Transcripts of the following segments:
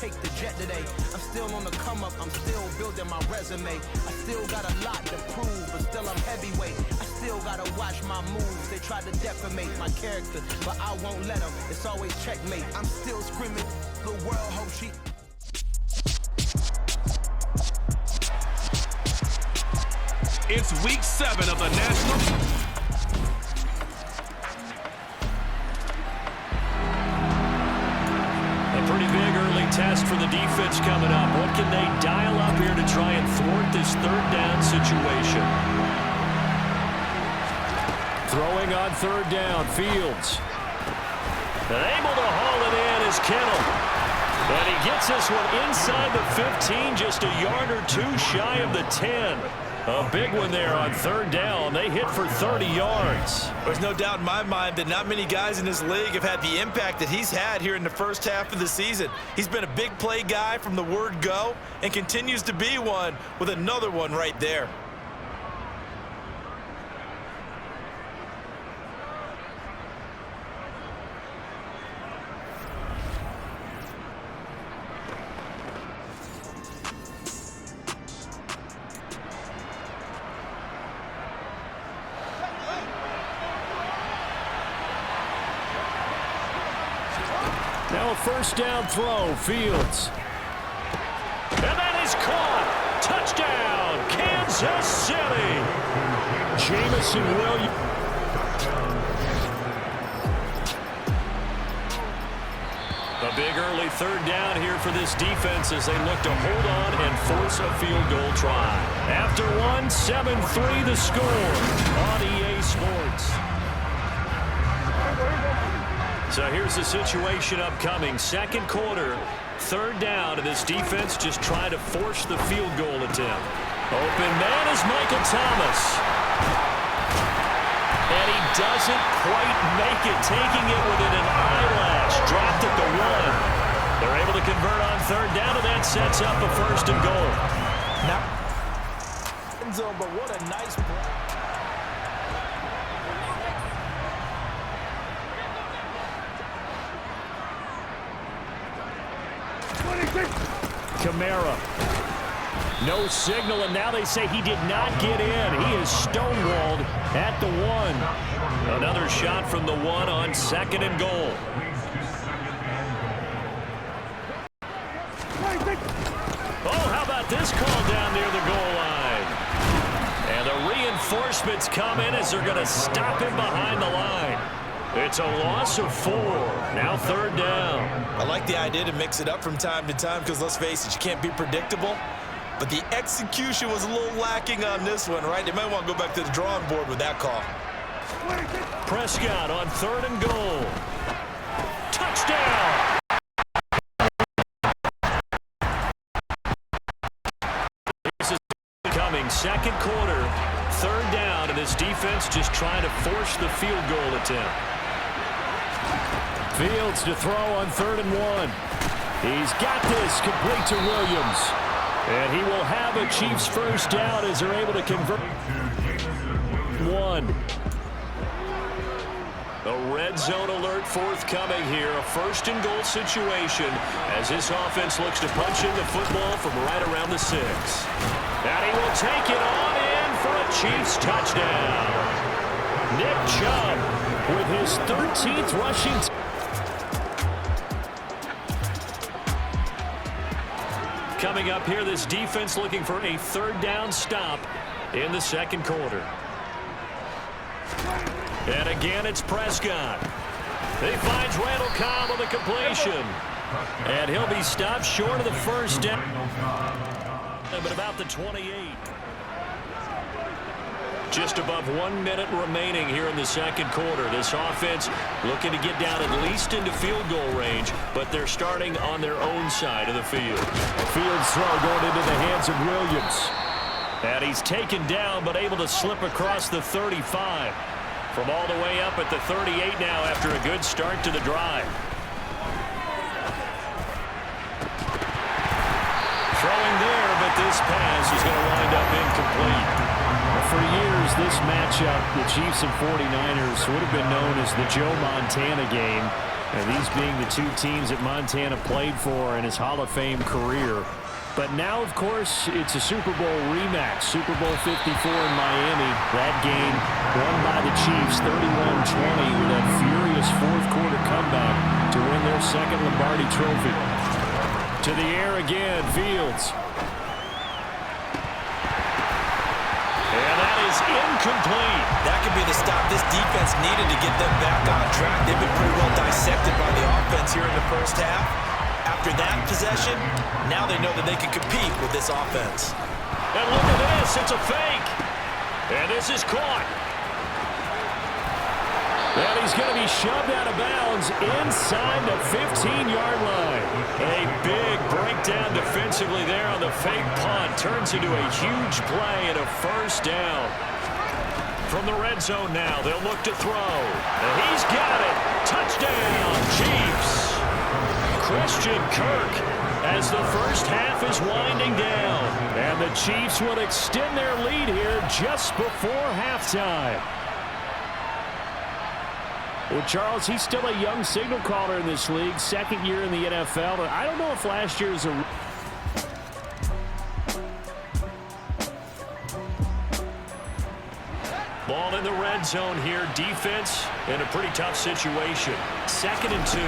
take the jet today. I'm still on the come up, I'm still building my resume. I still got a lot to prove, but still I'm heavyweight. I still gotta watch my moves. They try to defamate my character, but I won't let them. It's always checkmate. I'm still screaming, the world hope she... It's week 7 of the National... Pretty big early test for the defense coming up. What can they dial up here to try and thwart this third down situation? Throwing on third down, Fields. And able to haul it in is Kittle. And he gets this one inside the 15, just a yard or two shy of the 10. A big one there on third down. They hit for 30 yards. There's no doubt in my mind that not many guys in this league have had the impact that he's had here in the first half of the season. He's been a big play guy from the word go and continues to be one with another one right there. Now a first down throw, Fields. And that is caught. Touchdown, Kansas City. Jamison Williams. A big early third down here for this defense as they look to hold on and force a field goal try. After one, 7-3 the score on EA Sports. So here's the situation upcoming. Second quarter, third down, and this defense just trying to force the field goal attempt. Open man is Michael Thomas. And he doesn't quite make it, taking it within an eyelash. Dropped at the 1. They're able to convert on third down, and that sets up a first and goal. Now, end zone, but what a nice play. Kamara. No signal, and now they say he did not get in. He is stonewalled at the 1. Another shot from the 1 on second and goal. Oh, how about this call down near the goal line? And the reinforcements come in as they're going to stop him behind the line. It's a loss of 4. Now third down. I like the idea to mix it up from time to time because, let's face it, you can't be predictable. But the execution was a little lacking on this one, right? They might want to go back to the drawing board with that call. Prescott on third and goal. Touchdown! This is coming. Second quarter, third down, and this defense just trying to force the field goal attempt. Fields to throw on third and 1. He's got this complete to Williams. And he will have a Chiefs first down as they're able to convert 1. A red zone alert forthcoming here. A first and goal situation as this offense looks to punch in the football from right around the 6. And he will take it on in for a Chiefs touchdown. Nick Chubb with his 13th rushing. Coming up here, this defense looking for a third down stop in the second quarter. And again, it's Prescott. He finds Randall Cobb on the completion. And he'll be stopped short of the first down. But about the 28. Just above 1 minute remaining here in the second quarter. This offense looking to get down at least into field goal range, but they're starting on their own side of the field. Fields throw going into the hands of Williams. And he's taken down, but able to slip across the 35. From all the way up at the 38 now after a good start to the drive. Throwing there, but this pass is going to wind up incomplete. For years, this matchup, the Chiefs and 49ers, would have been known as the Joe Montana game. And these being the two teams that Montana played for in his Hall of Fame career. But now, of course, it's a Super Bowl rematch. Super Bowl 54 in Miami. That game won by the Chiefs 31-20 with that furious fourth-quarter comeback to win their second Lombardi trophy. To the air again, Fields. And that is incomplete. That could be the stop this defense needed to get them back on track. They've been pretty well dissected by the offense here in the first half. After that possession, now they know that they can compete with this offense. And look at this. It's a fake. And this is caught. And he's going to be shoved out of bounds inside the 15-yard line. A big breakdown defensively there on the fake punt. Turns into a huge play and a first down. From the red zone now, they'll look to throw. And he's got it. Touchdown, Chiefs. Christian Kirk as the first half is winding down. And the Chiefs will extend their lead here just before halftime. Well, Charles, he's still a young signal caller in this league, second year in the NFL. But I don't know if last year's a... Ball in the red zone here. Defense in a pretty tough situation. 2nd and 2.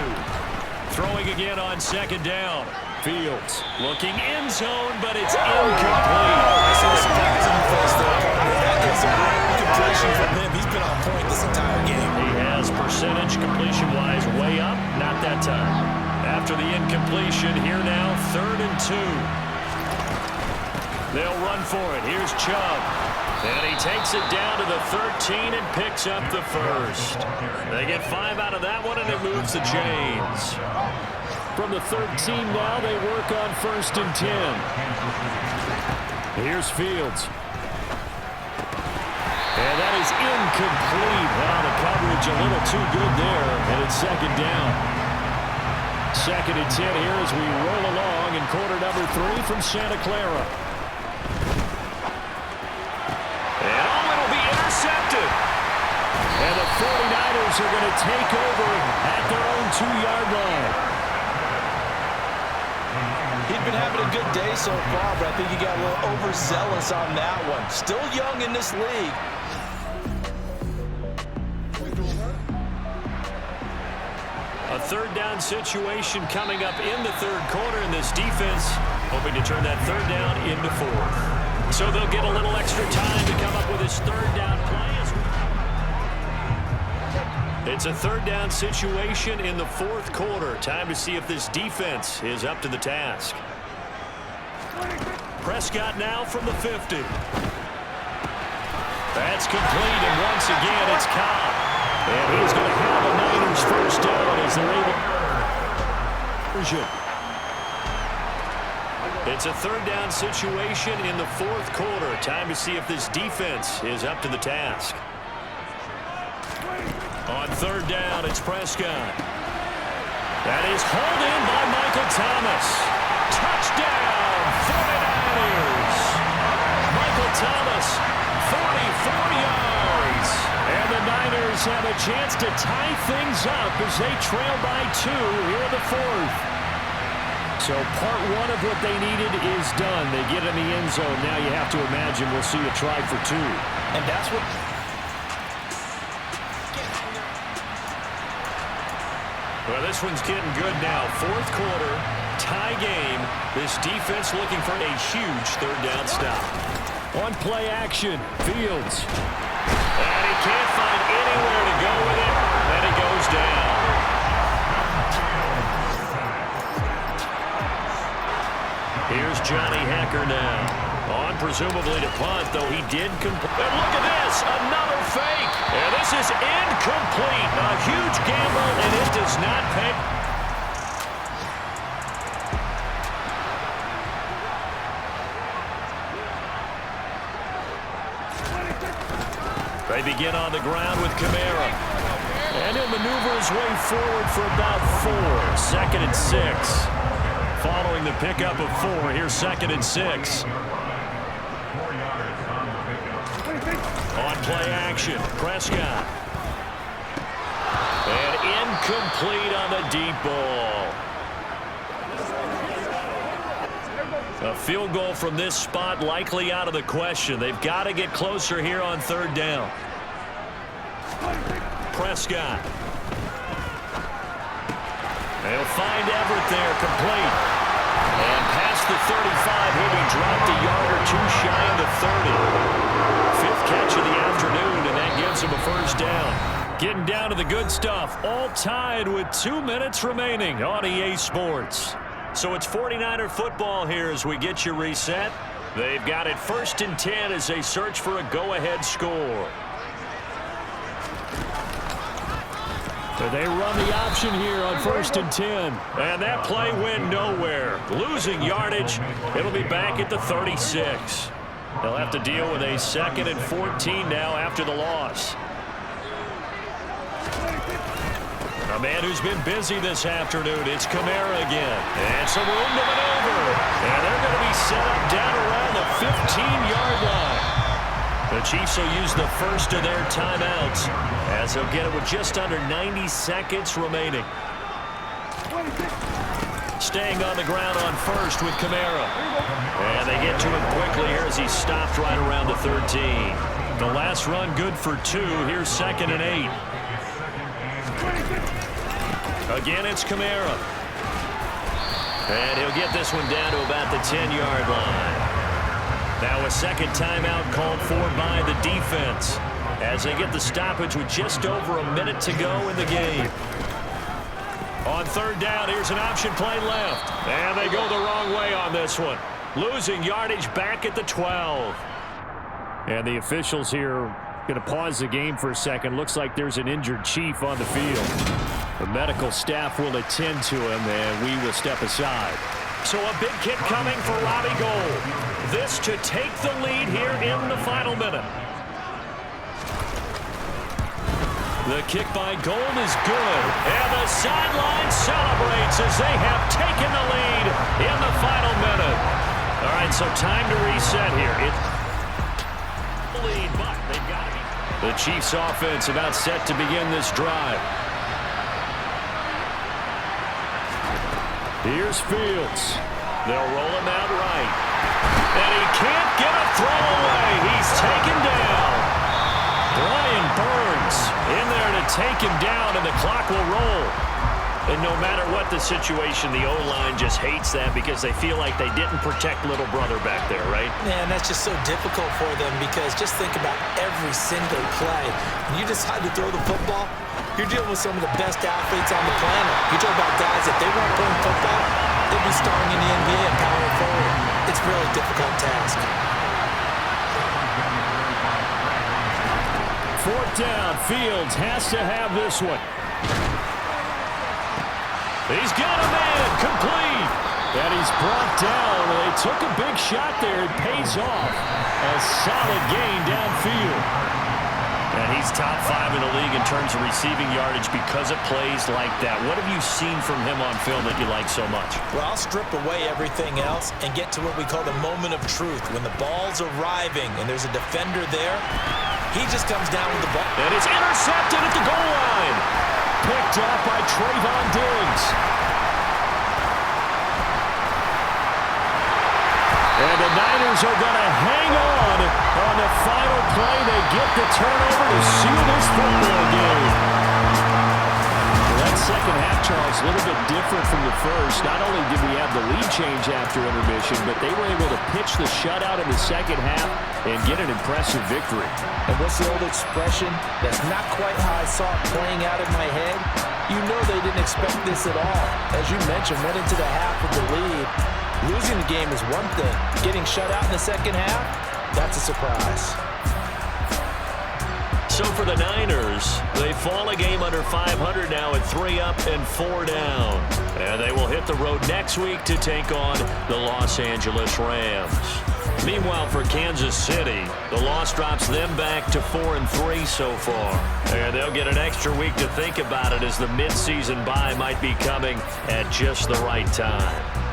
Throwing again on 2nd down. Fields looking end zone, but it's incomplete. I see the surprise in the face there. That is a great completion from him. He's been on point this entire game. He has percentage completion-wise way up. Not that time. After the incompletion, here now, 3rd and 2. They'll run for it. Here's Chubb. And he takes it down to the 13 and picks up the first. They get 5 out of that one, and it moves the chains. From the 13 now, they work on 1st and 10. Here's Fields. And that is incomplete. Wow, the coverage a little too good there, and it's 2nd down. 2nd and 10 here as we roll along in quarter number 3 from Santa Clara. Intercepted. And the 49ers are going to take over at their own 2-yard line. He'd been having a good day so far, but I think he got a little overzealous on that one. Still young in this league. A 3rd down situation coming up in the 3rd quarter, and this defense hoping to turn that 3rd down into 4th. So they'll get a little extra time to come up with his 3rd down play. It's a 3rd down situation in the 4th quarter. Time to see if this defense is up to the task. Prescott now from the 50. That's complete, and once again it's Cobb. And he's going to have a Niners first down as they're able. It's a 3rd down situation in the 4th quarter. Time to see if this defense is up to the task. On 3rd down, it's Prescott. That is hauled in by Michael Thomas. Touchdown, 49ers. Michael Thomas, 44 yards. And the Niners have a chance to tie things up as they trail by 2 here in the 4th. So part 1 of what they needed is done. They get in the end zone. Now you have to imagine we'll see a try for 2. And that's what... Well, this one's getting good now. 4th quarter, tie game. This defense looking for a huge 3rd down stop. On play action, Fields. And he can't find anywhere to go with it. And it goes down. Here's Johnny Hecker now. On presumably to punt, though he did complete. And look at this, another fake. And this is incomplete. A huge gamble, and it does not pay. They begin on the ground with Kamara. And he'll maneuver his way forward for about 4. 2nd and 6. Following the pickup of 4, here's 2nd and 6. On play action, Prescott. And Incomplete on the deep ball. A field goal from this spot likely out of the question. They've got to get closer here on third down. Prescott. They'll find Everett there, complete. And past the 35, he'll be dropped a yard or two shy of the 30. Fifth catch of the afternoon, and that gives him a first down. Getting down to the good stuff, all tied with 2 minutes remaining on EA Sports. So it's 49er football here as we get you reset. They've got it 1st and 10 as they search for a go-ahead score. So they run the option here on 1st and 10. And that play went nowhere. Losing yardage. It'll be back at the 36. They'll have to deal with a 2nd and 14 now after the loss. A man who's been busy this afternoon, it's Kamara again. And some room to maneuver. And they're going to be set up down around the 15-yard line. The Chiefs will use the first of their timeouts as they'll get it with just under 90 seconds remaining. Staying on the ground on first with Kamara. And they get to him quickly here as he stopped right around the 13. The last run good for 2. Here's 2nd and 8. Again, it's Kamara. And he'll get this one down to about the 10-yard line. Now a second timeout called for by the defense as they get the stoppage with just over a minute to go in the game. On third down, here's an option play left. And they go the wrong way on this one. Losing yardage back at the 12. And the officials here going to pause the game for a second. Looks like there's an injured Chief on the field. The medical staff will attend to him, and we will step aside. So a big kick coming for Robbie Gould. This to take the lead here in the final minute. The kick by Gould is good. And the sideline celebrates as they have taken the lead in the final minute. All right, so time to reset here. Lead, but they've got to be. The Chiefs offense about set to begin this drive. Here's Fields. They'll roll him out right. And he can't get a throw away. He's taken down. Brian Burns in there to take him down, and the clock will roll. And no matter what the situation, the O-line just hates that because they feel like they didn't protect little brother back there, right? Man, that's just so difficult for them because just think about every single play. When you decide to throw the football, you're dealing with some of the best athletes on the planet. You talk about guys, if they weren't playing football, they'd be starring in the NBA and powering forward. It's a really difficult task. Fourth down. Fields has to have this one. He's got a man, complete. And he's brought down. They took a big shot there. It pays off. A solid gain downfield. And he's top 5 in the league in terms of receiving yardage because of plays like that. What have you seen from him on film that you like so much? Well, I'll strip away everything else and get to what we call the moment of truth. When the ball's arriving and there's a defender there, he just comes down with the ball. And it's intercepted at the goal line. Picked off by Trayvon Diggs. And the Niners are going to hang on the final play. They get the turnover to seal this football game. Well, that second half, Charles, a little bit different from the first. Not only did we have the lead change after intermission, but they were able to pitch the shutout in the second half and get an impressive victory. And what's the old expression? That's not quite how I saw it playing out in my head. You know they didn't expect this at all. As you mentioned, went into the half with the lead. Losing the game is one thing. Getting shut out in the second half, that's a surprise. So for the Niners, they fall a game under 500 now at 3 up and 4 down. And they will hit the road next week to take on the Los Angeles Rams. Meanwhile, for Kansas City, the loss drops them back to 4-3 so far. And they'll get an extra week to think about it as the midseason bye might be coming at just the right time.